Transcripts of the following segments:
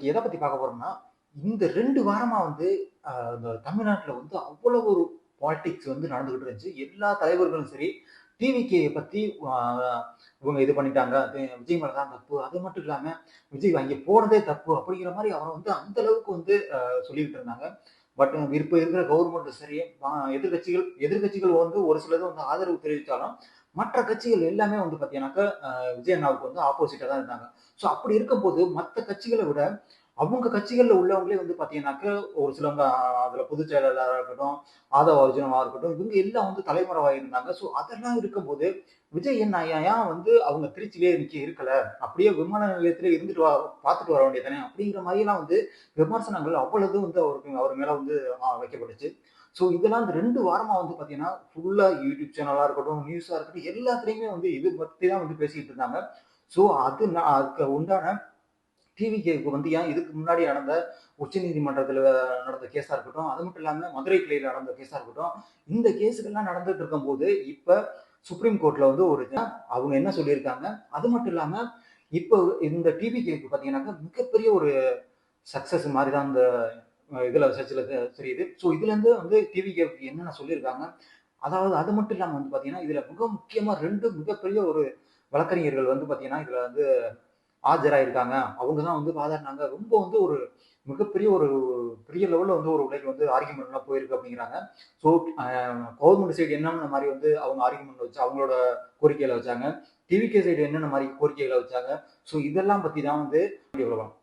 எத பத்தி பார்க்க போறோம்னா, இந்த 2 வாரமா வந்து இந்த தமிழ்நாட்டுல வந்து அவ்வளவு ஒரு பாலிடிக்ஸ் வந்து நடந்துகிட்டு இருந்துச்சு. எல்லா தலைவர்களும் சரி, டிவிகே பத்தி அ இவங்க இது பண்ணிட்டாங்க. விஜய் மேல தான் தப்பு. அது மட்டும் இல்லாம, விஜய் அங்கே போனதே தப்பு அப்படிங்கிற மாரி அவர வந்து அந்த அளவுக்கு வந்து சொல்லிக்கிட்டு இருந்தாங்க. பட் இப்ப இருக்கிற கவர்மெண்ட் சரி, எதிர்க்கட்சிகள் வந்து ஒரு சிலது வந்து ஆதரவு தெரிவித்தாலும், மற்ற கட்சிகள் எல்லாமே வந்து பார்த்தீங்கன்னாக்கா, விஜய் அண்ணாவுக்கு வந்து ஆப்போசிட்டா தான் இருந்தாங்க. ஸோ அப்படி இருக்கும்போது, மத்த கட்சிகள விட அவங்க கட்சிகள்ல உள்ளவங்களே வந்து பார்த்தீங்கன்னாக்க, ஒரு சிலவங்க அதுல பொதுச் செயலாளரா இருக்கட்டும், ஆதவ அர்ஜுனாவா இருக்கட்டும், இவங்க எல்லாம் வந்து தலைமறைவா இருந்தாங்க. ஸோ அதெல்லாம் இருக்கும்போது, விஜய் அண்ணா ஏன் வந்து அவங்க திருச்சியிலேயே இருக்கல? அப்படியே விமான நிலையத்திலே இருந்துட்டு பார்த்துட்டு வர வேண்டியது தானே! அப்படிங்கிற மாரிலாம் வந்து விமர்சனங்கள் அவ்வளது வந்து அவர் மேல வந்து வைக்கப்பட்டுச்சு. ஸோ இதெல்லாம் இந்த 2 வாரமா வந்து பார்த்தீங்கன்னா, ஃபுல்லா யூடியூப் சேனலா இருக்கட்டும், நியூஸா இருக்கட்டும், எல்லாத்துலயுமே வந்து இது பத்தி தான் வந்து பேசிட்டு இருந்தாங்க. ஸோ அதுக்கு உண்டான டிவிகேக்கு வந்து ஏன் இதுக்கு முன்னாடி நடந்த உச்சநீதிமன்றத்துல நடந்த கேஸா இருக்கட்டும், அது மட்டும் இல்லாம மதுரை கிளையில நடந்த கேஸா இருக்கட்டும், இந்த கேஸுகள்லாம் நடந்துட்டு இருக்கும்போது, இப்ப சுப்ரீம் கோர்ட்ல வந்து அவங்க என்ன சொல்லியிருக்காங்க, அது மட்டும் இல்லாம இப்ப இந்த டிவிகேக்கு பார்த்தீங்கன்னாக்கா, மிகப்பெரிய ஒரு சக்சஸ் மாரி தான் இந்த இதுல சர்ச்ல தெரியுது. ஸோ இதுலருந்து வந்து டிவிகேக்கு என்னென்ன சொல்லியிருக்காங்க, அதாவது அது மட்டும் இல்லாம வந்து பார்த்தீங்கன்னா, இதுல மிக முக்கியமா 2 மிகப்பெரிய ஒரு வழக்கறிஞர்கள் வந்து பார்த்தீங்கன்னா, இதுல வந்து ஆஜராயிருக்காங்க. அவங்க தான் வந்து வாதாடுனாங்க. ரொம்ப வந்து ஒரு மிகப்பெரிய ஒரு பெரிய லெவல்ல வந்து ஒரு உடைக்கு வந்து ஆர்கியுமென்ட்லாம் போயிருக்கு அப்படிங்கிறாங்க. ஸோ அ கவர்ன்மெண்ட் சைடு என்னென்ன மாரி வந்து அவங்க ஆர்கியுமென்ட் வச்சு அவங்களோட கோரிக்கைகள வச்சாங்க. டிவிகே சைடு என்னென்ன மாரி கோரிக்கைகள வச்சாங்க. ஸோ இதெல்லாம் பத்தி தான் வந்து வீடியோக்குள்ள போலாம்.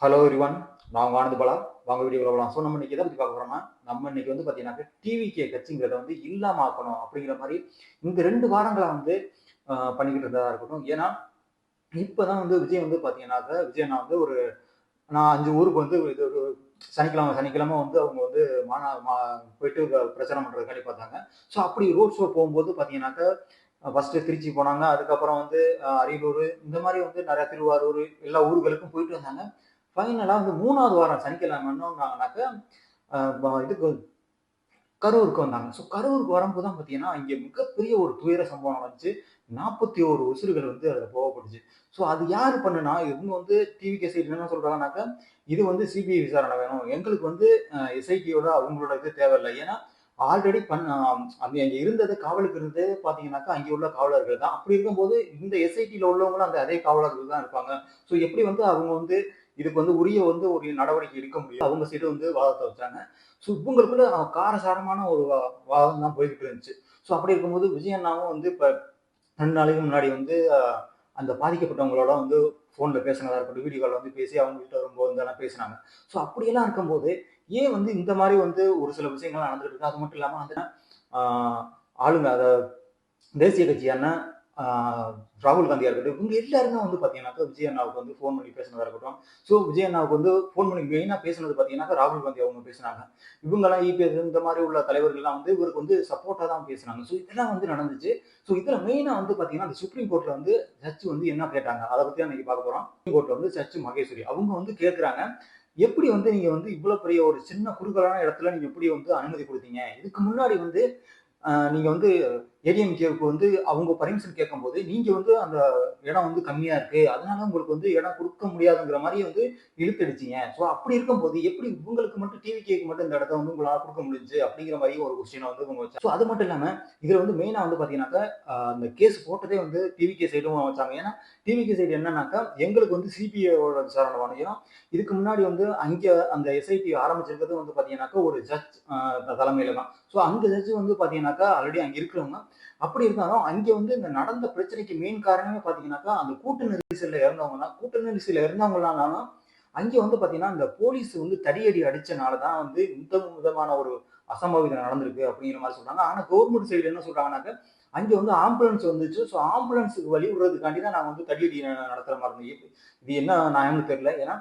Hello everyone. நான் உங்க ஆனந்த் பாலா. வாங்க வீடியோக்குள்ள போலாம். ஸோ நம்ம இன்னைக்கு எத பத்தி பார்க்க போறோம்னா, நம்ம இன்னைக்கு வந்து பார்த்தீங்கன்னாக்க டிவிகே கட்சிங்கிறத வந்து இல்லாம ஆக்கணும் அப்படிங்கிற மாரி இந்த 2 வாரங்களா வந்து பண்ணிக்கிட்டு இருந்ததா இருக்கட்டும். ஏன்னா இப்பதான் வந்து விஜய் வந்து பாத்தீங்கன்னாக்க, விஜய் அண்ணா வந்து நான் 5 ஊருக்கு வந்து இது ஒரு சனிக்கிழமை சனிக்கிழமை வந்து அவங்க வந்து மாநா மா போயிட்டு பிரச்சாரம் பண்றதுக்காண்டி பார்த்தாங்க. ஸோ அப்படி ரோட் ஷோ போகும்போது பார்த்தீங்கன்னாக்க, ஃபர்ஸ்ட்டு திருச்சி போனாங்க. அதுக்கப்புறம் வந்து அரியலூர் இந்த மாரி வந்து நெறைய திருவாரூர் எல்லா ஊர்களுக்கும் போயிட்டு வந்தாங்க. ஃபைனலா வந்து 3வது வாரம் சனிக்கிழமை என்ன பண்ணாங்கன்னாக்க, அ ப இதுக்கு கரூருக்கு வந்தாங்க. ஸோ கரூருக்கு வரும்போது தான் பார்த்தீங்கன்னா, இங்க மிகப்பெரிய ஒரு துயர சம்பவம் நடந்துச்சு. 41 உசுர்கள் வந்து அதுல போகப்பட்டுச்சு. ஸோ அது யாரு பண்ணுனா, இவங்க வந்து டிவிகே சைடு என்ன சொல்றாங்கன்னாக்க, இது வந்து சிபிஐ விசாரணை வேணும். எங்களுக்கு வந்து எஸ்ஐடியோட அவங்களோட இது தேவையில்ல. ஏன்னா, ஆல்ரெடி அங்க அங்க இருந்தது காவலுக்கு இருந்ததே பார்த்தீங்கன்னாக்கா, அங்கே உள்ள காவலர்கள் தான். அப்படி இருக்கும்போது இந்த எஸ்ஐடில உள்ளவங்களும் அந்த அதே காவலர்கள் தான் இருப்பாங்க. ஸோ எப்படி வந்து அவங்க வந்து இதுக்கு வந்து உரிய வந்து ஒரு நடவடிக்கை எடுக்க முடியும். அவங்க சைடு வந்து வாதத்த வச்சாங்க. ஸோ இவங்களுக்குள்ள காரசாரமான ஒரு வாதம் தான் போய்க்கிட்டு இருந்துச்சு. ஸோ அப்படி இருக்கும்போது விஜய் அண்ணாவும் வந்து இப்ப 2 நாளைக்கு முன்னாடி வந்து அந்த பாதிக்கப்பட்டவங்களோட வந்து ஃபோன்ல பேசினதா இருக்கட்டும், வீடியோ கால்ல வந்து பேசி அவங்ககிட்ட ரொம்ப வந்து பேசினாங்க. ஸோ அப்படியெல்லாம் இருக்கும்போது, ஏன் வந்து இந்த மாரி வந்து ஒரு சில விஷயங்கள்லாம் நடந்துட்டு இருக்கு. அது மட்டும் இல்லாம வந்து ஆ ஆளுங்க தேசிய கட்சியான ஆ ராகுல் காந்தியா இருக்கட்டும், இவங்க எல்லாருமே வந்து பார்த்தீங்கன்னாக்கா, விஜய் அண்ணாவுக்கு வந்து ஃபோன் பண்ணி பேசினதா இருக்கட்டும். ஸோ விஜய் அண்ணாவுக்கு வந்து ஃபோன் பண்ணி மெயினா பேசினது பார்த்தீங்கன்னாக்கா, ராகுல் காந்தி அவங்க பேசினாங்க. இவங்கலாம் இபிஎஸ் இந்த மாரி உள்ள தலைவர்கள்லாம் வந்து இவருக்கு வந்து சப்போர்ட்டா தான் பேசினாங்க. ஸோ இதெல்லாம் வந்து நடந்துச்சு. ஸோ இதுல மெயினா வந்து பார்த்தீங்கன்னா, அந்த சுப்ரீம் கோர்ட்ல வந்து ஜட்ஜ் வந்து என்ன கேட்டாங்க? அத பத்தி தான் இன்னைக்கு பார்க்க போறோம். சுப்ரீம் கோர்ட்ல வந்து ஜட்ஜ் மகேஸ்வரி. அவங்க வந்து கேட்குறாங்க, எப்படி வந்து நீங்க வந்து இவ்வளோ பெரிய ஒரு சின்ன குறுகலான இடத்துல நீங்க எப்படி வந்து அனுமதி குடுத்தீங்க? இதுக்கு முன்னாடி வந்து நீங்க வந்து ஏடிஎம்கேவுக்கு வந்து அவங்க பர்மிஷன் கேட்கும்போது, நீங்க வந்து அந்த இடம் வந்து கம்மியா இருக்கு. அதனால உங்களுக்கு வந்து இடம் குடுக்க முடியாதுங்கிற மாரி வந்து இழுத்தடிச்சீங்க. ஸோ அப்படி இருக்கும்போது, எப்படி உங்களுக்கு மட்டும் டிவிகேக்கு மட்டும் இந்த இடத்த வந்து உங்களால குடுக்க முடிஞ்சுச்சு? அப்படிங்கிற மாரி ஒரு கொஸ்டின வந்து இவங்க வச்சாங்க. ஸோ அது மட்டும் இல்லாம, இதுல வந்து மெயினா வந்து பார்த்தீங்கன்னாக்கா, அந்த கேஸ் போட்டதே வந்து டிவிகே சைடும் வச்சாங்க. ஏன்னா, டிவிகே சைடு என்னன்னாக்கா, எங்களுக்கு வந்து சிபிஐயோட விசாரணை வேணும். ஏன்னா, இதுக்கு முன்னாடி வந்து அங்க அந்த எஸ்ஐடி ஆரம்பிச்சிருக்கிறது வந்து பார்த்தீங்கன்னாக்கா, ஒரு ஜட்ஜ் தலைமையில தான். ஸோ அந்த ஜட்ஜ் வந்து பார்த்தீங்கன்னாக்கா, ஆல்ரெடி அங்க இருக்கிறவங்க. அப்படி இருந்தாலும், அங்க வந்து இந்த நடந்த பிரச்சனைக்கு மெயின் காரணமே பார்த்தீங்கன்னாக்கா, அந்த கூட்ட நெரிசல்ல இறந்தவங்க தான். கூட்ட நெரிசல்ல இறந்தவங்களானாலும், அங்க வந்து பார்த்தீங்கன்னா, இந்த போலீஸ் வந்து தடியடி அடிச்சனால தான் வந்து இந்த விதமான ஒரு அசம்பாவிதம் நடந்திருக்கு அப்படிங்கிற மாரி சொல்றாங்க. ஆனா கவர்ன்மெண்ட் சைடு என்ன சொல்றாங்கன்னாக்க, அங்க வந்து ஆம்புலன்ஸ் வந்துச்சு. ஸோ ஆம்புலன்ஸ்க்கு வழி விடுறதுக்காண்டி தான் நாங்க வந்து தடியடி நடத்துற மாரி இருந்தது. இது என்ன நியாயம்னு தெரியல. ஏன்னா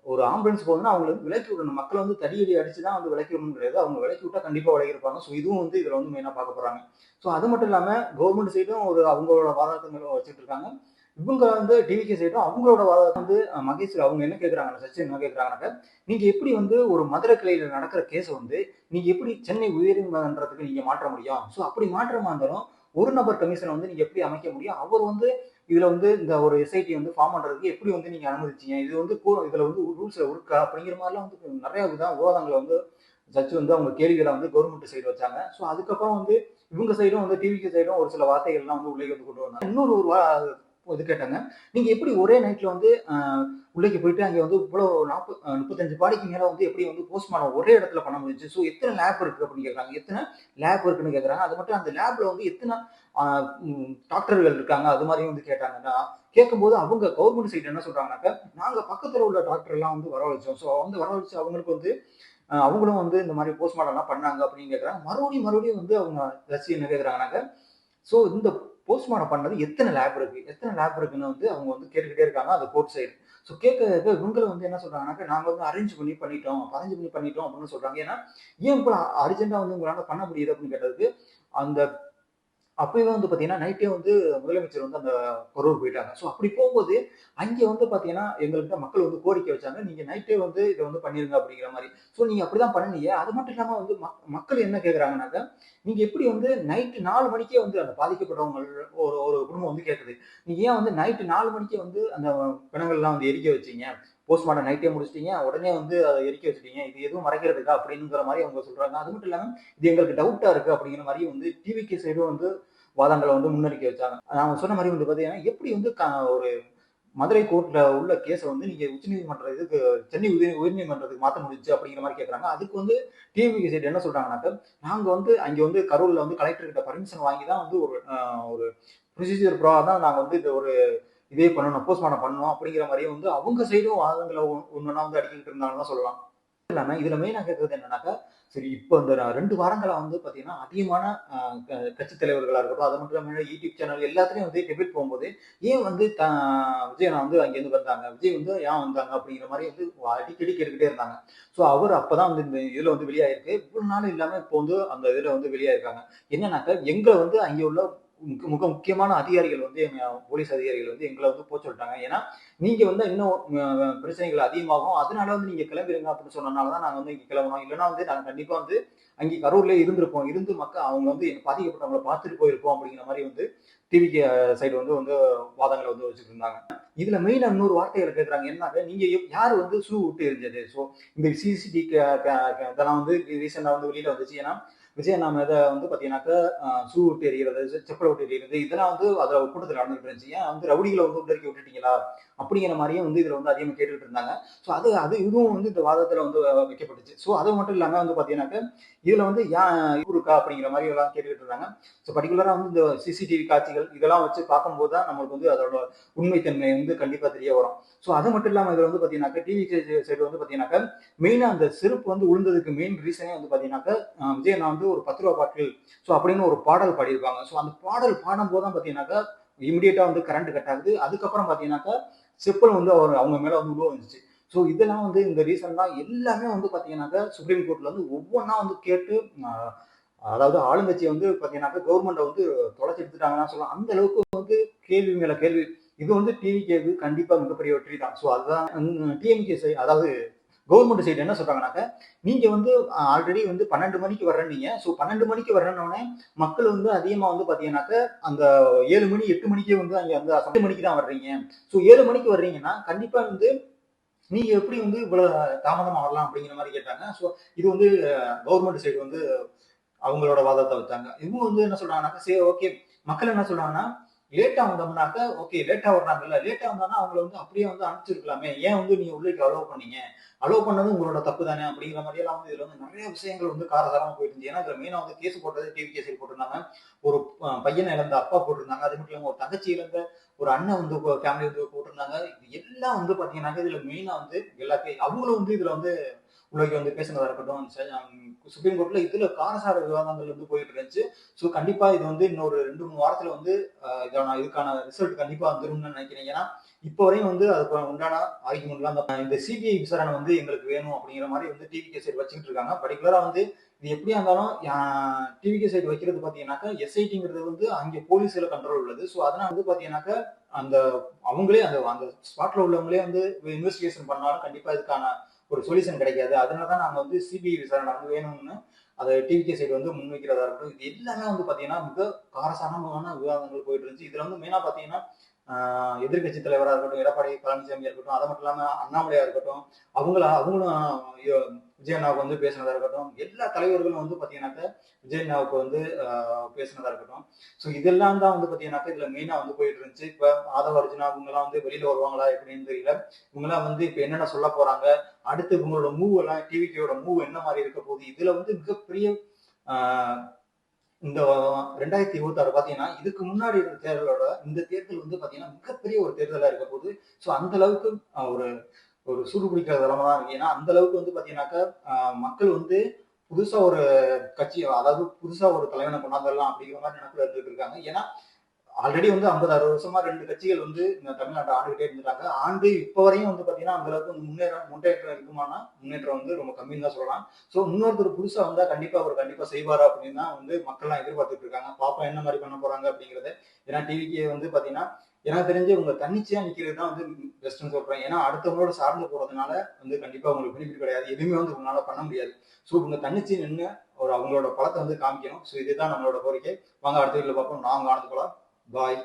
ஒரு ஆம்புலன்ஸ் போகுதுன்னா அவங்கள வந்து விலக்கி விடணும். மக்கள வந்து தடியடி அடிச்சு தான் வந்து விலக்கி விடணும்னு கிடையாது. அவங்க விலக்கி விட்டா கண்டிப்பா விலகியிருப்பாங்க. ஸோ இதுவும் வந்து இதுல வந்து மெயினா பார்க்க போறாங்க. ஸோ அது மட்டும் இல்லாம கவர்ன்மெண்ட் சைடும் ஒரு அவங்களோட வாதத்த வச்சுட்டு இருக்காங்க. இவங்க வந்து டிவிகே சைடும் அவங்களோட வாதத்த வந்து மகேஷ் அவங்க என்ன கேட்கிறாங்க, சச்சின் என்ன கேட்கிறாங்கன்னாக்க, நீங்க எப்படி வந்து ஒரு மதுரை கிளையில நடக்கிற கேஸ வந்து நீங்க எப்படி சென்னை உயர்நீதிமன்றத்துக்கு நீங்க மாற்ற முடியும்? ஸோ அப்படி மாற்றமா இருந்தாலும், ஒரு நபர் கமிஷன வந்து நீங்க எப்படி அமைக்க முடியும்? அவர் வந்து இதுல வந்து இந்த ஒரு எஸ்ஐடி வந்து ஃபார்ம் பண்றதுக்கு எப்படி வந்து நீங்க அனுமதிச்சீங்க? இது வந்து இதுல வந்து ரூல்ஸ்ல இருக்கா? அப்படிங்கிற மாதிரிலாம் வந்து நிறைய விவாதங்கள வந்து ஜட்ஜ் வந்து அவங்க கேள்விகள வந்து கவர்மெண்ட் சைடு வச்சாங்க. ஸோ அதுக்கப்புறம் வந்து இவங்க சைடும் வந்து டிவிகே சைடும் ஒரு சில வார்த்தைகள்லாம் வந்து உள்ளே வந்து கொண்டு வந்தாங்க. இன்னொரு ஒரு இது கேட்டாங்க. நீங்க எப்படி ஒரே நைட்ல வந்து உள்ளேக்கு போயிட்டு அங்க வந்து இவ்வளோ 35 பாடிக்கு மேல வந்து எப்படி வந்து போஸ்ட்மார்டம் ஒரே இடத்துல பண்ண முடிஞ்சுச்சு? ஸோ எத்தன லேப் இருக்கு அப்படின்னு கேட்கறாங்க. எத்தன லேப் இருக்குன்னு கேட்கறாங்க. அது மட்டும் அந்த லேப்ல வந்து எத்தன ஆ டாக்டர்கள் இருக்காங்க? அது மாரியும் வந்து கேட்டாங்கன்னா, கேட்கும்போது அவங்க கவர்மெண்ட் சைடு என்ன சொல்றாங்கன்னாக்க, நாங்க பக்கத்துல உள்ள டாக்டர் எல்லாம் வந்து வரவழைச்சோம். ஸோ வந்து வரவழைச்சு அவங்களுக்கு வந்து அவங்களும் வந்து இந்த மாதிரி போஸ்ட்மார்டம்லாம் பண்ணாங்க அப்படின்னு கேட்கறாங்க. மறுபடியும் வந்து அவங்க ஜட்ஜ் என்ன கேட்கறாங்கன்னாக்க, ஸோ இந்த போஸ்ட்மார்டம் பண்ணது எத்தனை லேப் இருக்கு? எத்தனை லேப் இருக்குன்னு வந்து அவங்க வந்து கேட்டுக்கிட்டே இருக்காங்க அந்த கோர்ட் சைடு. ஸோ கேட்க இவங்களும் வந்து என்ன சொல்றாங்கன்னாக்க, நாங்க வந்து அரேஞ்ச் பண்ணி பண்ணிட்டோம். அரேஞ்ச் பண்ணி பண்ணிட்டோம் அப்படின்னு சொல்றாங்க. ஏன்னா, ஏன் இப்ப அர்ஜென்ட்டா வந்து உங்களால பண்ண முடியுது அப்படின்னு கேட்டதுக்கு, அந்த அப்பவே வந்து பார்த்தீங்கன்னா, நைட்டே வந்து முதலமைச்சர் வந்து அந்த கரூர் போயிட்டாங்க. ஸோ அப்படி போம்போது, அங்க வந்து பார்த்தீங்கன்னா, எங்கள்ட்ட மக்கள் வந்து கோரிக்கை வச்சாங்க. நீங்க நைட்டே வந்து இத வந்து பண்ணிருங்க அப்படிங்கிற மாரி. ஸோ நீங்க அப்படிதான் பண்ணுனீங்க. அது மட்டும் இல்லாம வந்து மக்கள் என்ன கேட்கறாங்கன்னாக்க, நீங்க எப்படி வந்து நைட்டு 4 மணிக்கே வந்து அந்த பாதிக்கப்பட்டவங்க ஒரு ஒரு குடும்பம் வந்து கேட்குது. நீங்க ஏன் வந்து நைட்டு 4 மணிக்கே வந்து அந்த பிணங்கள்லாம் வந்து எரிக்க வச்சீங்க? போஸ்ட்மார்டம் நைட்டே முடிச்சுட்டீங்க. உடனே வந்து அத எரிக்க வச்சுட்டீங்க. இது எதுவும் மறைக்கிறதுக்கா? அப்படிங்கிற மாரி அவங்க சொல்றாங்க. அது மட்டும் இல்லாம, இது எங்களுக்கு டவுட்டா இருக்கு அப்படிங்கிற மாரி வந்து டிவிகே சைடும் வந்து வாதங்கள வந்து முன்னெடுக்க வச்சாங்க. நான் சொன்ன மாரி வந்து பார்த்தீங்கன்னா, எப்படி வந்து ஒரு மதுரை கோர்ட்ல உள்ள கேஸ வந்து நீங்க உச்சநீதிமன்ற இதுக்கு சென்னை உயர்நீதிமன்றத்துக்கு மாத்த முடிஞ்சுச்சு அப்படிங்கிற மாரி கேட்கறாங்க. அதுக்கு வந்து டிவிகே சைடு என்ன சொல்றாங்கன்னாக்க, நாங்க வந்து அங்க வந்து கரூர்ல வந்து கலெக்டர் கிட்ட பர்மிஷன் வாங்கி தான் வந்து ஒரு ப்ரொசீஜர் தான் நாங்க வந்து இந்த ஒரு இதே பண்ணணும், போஸ்ட்மார்டம் பண்ணணும் அப்படிங்கிற மாரியே வந்து அவங்க சைடும் வாதங்கள ஒண்ணொன்னா வந்து அடுக்கிக்கிட்டு இருந்தாங்கன்னு தான் சொல்லலாம். இல்லாம இதுல மெயினா கேட்கறது என்னன்னாக்கா, சரி இப்ப இந்த 2 வாரங்களா வந்து பார்த்தீங்கன்னா, அதிகமான அ க கட்சித் தலைவர்களா இருக்கட்டும், அது மட்டும் இல்லாம யூடியூப் சேனல் எல்லாத்துலயும் வந்து டிபேட் போம்போது, ஏன் வந்து விஜய் அண்ணா வந்து அங்கேருந்து வந்தாங்க? விஜய் வந்து ஏன் வந்தாங்க? அப்படிங்கிற மாரி வந்து அடிக்கடி கேட்டுக்கிட்டே இருந்தாங்க. ஸோ அவரு அப்பதான் வந்து இந்த இதுல வந்து வெளியாயிருக்கு. இவ்வளவு நாள் இல்லாம இப்போ வந்து அந்த இதுல வந்து வெளியாயிருக்காங்க. என்னன்னாக்கா, எங்கள வந்து அங்க உள்ள மிக முக்கியமான அதிகாரிகள் வந்து போலீஸ் அதிகாரிகள் வந்து எங்கள வந்து சொல்ட்டாங்க. ஏன்னா, நீங்க வந்து இன்னும் பிரச்சனைகள் அதிகமாகும். அதனால வந்து நீங்க கிளம்பிருங்க அப்படின்னு சொன்னனால தான் நாங்க வந்து இங்க கிளம்புனோம். இல்லன்னா வந்து நாங்க கண்டிப்பா வந்து அங்கே கரூர்லயே இருந்திருப்போம். இருந்து அவங்க வந்து பாதிக்கப்பட்டவங்கள பார்த்துட்டு போயிருப்போம் அப்படிங்கிற மாரி வந்து டிவிகே சைடு வந்து வந்து வாதங்கள வந்து வச்சுட்டு இருந்தாங்க. இதுல மெயினா இன்னொரு வார்த்தைகள கேட்கறாங்க. என்னன்னாக்க, நீங்க யாரு வந்து ஷூ விட்டு எரிஞ்சது? ஸோ இந்த சிசிடி கே கே கே இதெல்லாம் வந்து ரீசென்ட்டா வந்து வெளியில வந்துச்சு. ஏன்னா, விஜய் அண்ணா மேல வந்து பார்த்தீங்கன்னாக்கா, ஷூ விட்டு எறியறது, செப்பல விட்டு எறியறது இதெல்லாம் வந்து அதுல கூட்டத்துல நடந்துட்டு இருந்துச்சு. ஏன் வந்து ரவுடிகள வந்து உள்ளிருக்க விட்டுட்டீங்களா? அப்படிங்கிற மாரியும் வந்து இதுல வந்து அதிகமா கேட்டுட்டு இருந்தாங்க. ஸோ அது அது இதுவும் வந்து இந்த வாதத்துல வந்து வைக்கப்பட்டுச்சு. ஸோ அது மட்டும் இல்லாம வந்து பார்த்தீங்கன்னாக்க, இதுல வந்து இது இருக்கா? அப்படிங்கிற மாரி எல்லாம் கேட்டுக்கிட்டு இருந்தாங்க. ஸோ பர்ட்டிகுலரா வந்து இந்த சிசிடிவி காட்சிகள் இதெல்லாம் வச்சு பார்க்கும்போது தான் நம்மளுக்கு வந்து அதோட உண்மைத்தன்மை வந்து கண்டிப்பா தெரிய வரும். ஸோ அது மட்டும் இல்லாம இதுல வந்து பார்த்தீங்கன்னாக்க, டிவி சைடு வந்து பார்த்தீங்கன்னாக்க, மெயினா அந்த செருப்பு வந்து விழுந்ததுக்கு மெயின் ரீசனே வந்து பார்த்தீங்கன்னாக்க, விஜய் அண்ணா வந்து ஒரு ரூ. 10 பாட்டில் ஸோ அப்படின்னு ஒரு பாடல் பாடியிருப்பாங்க. ஸோ அந்த பாடல் பாடும்போது தான் பார்த்தீங்கன்னாக்கா, இமிடியேட்டா வந்து கரண்ட் கட் ஆகுது. அதுக்கப்புறம் பார்த்தீங்கன்னாக்கா, செப்பல் வந்து அவங்க மேல வந்து உருவ வந்துச்சு. ஸோ இதெல்லாம் வந்து இந்த ரீசன் தான் எல்லாமே வந்து பார்த்தீங்கன்னாக்கா, சுப்ரீம் கோர்ட்ல வந்து ஒவ்வொன்னா வந்து கேட்டு அ அதாவது ஆளுங்கட்சி வந்து பார்த்தீங்கன்னாக்கா, கவர்மெண்ட்ட வந்து தொலைச்சு எடுத்துட்டாங்கன்னு தான் சொல்லலாம். அந்த அளவுக்கு வந்து கேள்வி மேல கேள்வி. இது வந்து டிவிகேக்கு கண்டிப்பா மிகப்பெரிய வெற்றி தான். ஸோ அதுதான் டிஎம்கே அதாவது கவர்மெண்ட் சைடு என்ன சொல்றாங்கன்னாக்க, நீங்க வந்து ஆல்ரெடி வந்து 12 மணிக்கு வர்றேன்னீங்க. ஸோ 12 மணிக்கு வர்றேன்னோனே, மக்கள் வந்து அதிகமா வந்து பார்த்தீங்கன்னாக்க, அந்த 7 மணி, 8 மணிக்கே வந்து அங்க வந்து 8 மணிக்கு தான் வர்றீங்க. ஸோ 7 மணிக்கு வர்றீங்கன்னா, கண்டிப்பா வந்து நீங்க எப்படி வந்து இவ்வளவு தாமதமா வரலாம் அப்படிங்கிற மாரி கேட்டாங்க. ஸோ இது வந்து கவர்மெண்ட் சைடு வந்து அவங்களோட வாதத்த வச்சாங்க. இவங்க வந்து என்ன சொல்றாங்கன்னாக்கா, சரி ஓகே. மக்கள் என்ன சொல்றாங்கன்னா, லேட்டா வந்தோம்னாக்க, ஓகே லேட்டா வர்றாங்கல்ல, லேட்டா வந்தாங்கன்னா அவங்கள வந்து அப்படியே வந்து அனுப்பிச்சிருக்கலாமே. ஏன் வந்து நீங்க உள்ளேக்கு அலோவ் பண்ணீங்க? அலோவ் பண்ணது உங்களோட தப்பு தானே அப்படிங்கிற மாரியெல்லாம் வந்து இதுல வந்து நெறைய விஷயங்கள் வந்து காரசாரமா போயிட்டு இருந்துச்சு. ஏன்னா, இதுல மெயினா வந்து கேஸ் போட்டது டிவி கேஸ் போட்டிருந்தாங்க. ஒரு பையன இழந்த அப்பா போட்டிருந்தாங்க. அது மட்டும் இல்லாம ஒரு தங்கச்சி இழந்த ஒரு அண்ணன் வந்து ஃபேமிலி வந்து போட்டிருந்தாங்க. இது எல்லாம் வந்து பாத்தீங்கன்னாக்க, இதுல மெயினா வந்து எல்லாத்தையும் அவங்களும் வந்து இதுல வந்து உள்ளவைக்கு வந்து பேசினதா இருக்கட்டும், சுப்ரீம் கோர்ட்ல இதுல காரசார விவாதங்கள் வந்து போயிட்டு இருந்துச்சு. ஸோ கண்டிப்பா இது வந்து இன்னொரு 2, 3 வாரத்துல வந்து இதுக்கான ரிசல்ட் கண்டிப்பா வந்துரும்னு நினைக்கிறேன். ஏன்னா, இப்போ வரையும் வந்து அதுக்கு உண்டான ஆர்குமெண்ட்லாம் இந்த சிபிஐ விசாரணை வந்து எங்களுக்கு வேணும் அப்படிங்கிற மாரி வந்து டிவிகே சைடு வச்சுக்கிட்டு இருக்காங்க. பர்ட்டிகுலரா வந்து இது எப்படியா இருந்தாலும் டிவிகே சைடு வைக்கிறது பார்த்தீங்கன்னாக்கா, எஸ்ஐடிங்கிறது வந்து அங்கே போலீஸ்ல கண்ட்ரோல் உள்ளது. ஸோ அதனால வந்து பார்த்தீங்கன்னாக்கா, அந்த அவங்களே அந்த அந்த ஸ்பாட்ல உள்ளவங்களே வந்து இன்வெஸ்டிகேஷன் பண்ணாலும் கண்டிப்பா இதுக்கான ஒரு சொல்யூஷன் கிடைக்காது. அதனால தான் நாங்க வந்து சிபிஐ விசாரணை வந்து வேணும்னு அத டிவிகே சைடு வந்து முன்வைக்கிறதா இருக்கட்டும். இது எல்லாமே வந்து பார்த்தீங்கன்னா, மிக காரசாரமான விவாதங்கள் போயிட்டு இருந்துச்சு. இதுல வந்து மெயினா பார்த்தீங்கன்னா, எதிர்க்கட்சி தலைவராக இருக்கட்டும், எடப்பாடி பழனிசாமியா இருக்கட்டும், அது மட்டும் இல்லாம அண்ணாமலையா இருக்கட்டும், அவங்களும் விஜய் அண்ணாவுக்கு வந்து பேசினதா இருக்கட்டும், எல்லா தலைவர்களும் வந்து பாத்தீங்கன்னாக்க விஜய் அண்ணாவுக்கு வந்து பேசினதா இருக்கட்டும். ஸோ இதெல்லாம் தான் வந்து பாத்தீங்கன்னாக்க இதுல மெயினா வந்து போயிட்டு இருந்துச்சு. இப்ப ஆதவ அர்ஜுனா இவங்கெல்லாம் வந்து வெளியில வருவாங்களா எப்படின்னு தெரியல. இவங்கெல்லாம் வந்து இப்ப என்னென்ன சொல்ல போறாங்க, அடுத்து இவங்களோட மூவ் எல்லாம் டிவிக்கோட மூவ் என்ன மாதிரி இருக்க போகுது, இதுல வந்து மிகப்பெரிய ஆஹ் இந்த 2026 பாத்தீங்கன்னா இதுக்கு முன்னாடி இருந்த தேர்தலோட இந்த தேர்தல் வந்து பாத்தீங்கன்னா மிகப்பெரிய ஒரு தேர்தலா இருக்க போகுது. ஸோ அந்த அளவுக்கு ஒரு ஒரு சூடு பிடிக்கிற நிலைமை தான் இருக்கு. ஏன்னா அந்த அளவுக்கு வந்து பாத்தீங்கன்னாக்கா மக்கள் வந்து புதுசா ஒரு கட்சி, அதாவது புதுசா ஒரு தலைவனை கொண்டாந்துடலாம் அப்படிங்கிற மாதிரி நினைப்புல இருந்துட்டு இருக்காங்க. ஏன்னா ஆல்ரெடி வந்து 50-60 வருஷமா 2 கட்சிகள் வந்து இந்த தமிழ்நாட்டை ஆண்டுகிட்டே இருந்துட்டாங்க. இப்ப வரையும் வந்து பாத்தீங்கன்னா அந்த அளவுக்கு வந்து முன்னேற்றம் இருக்குமானா முன்னேற்றம் வந்து ரொம்ப கம்மின்னு தான் சொல்லலாம். சோ இன்னொருத்தர் புதுசா வந்தா அவர் கண்டிப்பா செய்வாரு அப்படின்னு தான் வந்து மக்கள்லாம் எதிர்பார்த்துட்டு இருக்காங்க. பாப்பா என்ன மாதிரி பண்ண போறாங்க அப்படிங்கறத. ஏன்னா டிவிக்கு வந்து பாத்தீங்கன்னா எனக்கு தெரிஞ்சு உங்க தன்னிச்சையா நிக்கிறது தான் வந்து பெஸ்ட்னு சொல்றேன். ஏன்னா அடுத்தவங்களோட சார்ந்து போறதுனால வந்து கண்டிப்பா உங்களுக்கு பெனிஃபிட் கிடையாது. எதுவுமே வந்து உங்களால பண்ண முடியாது. சோ உங்க தன்னிச்சை நின்று அவங்களோட பலத்தை வந்து காமிக்கணும். சோ இதுதான் நம்மளோட கோரிக்கை. வாங்க அடுத்த வீடியோல பார்ப்போம். நான் உங்க ஆனந்த் குமார். பாய்.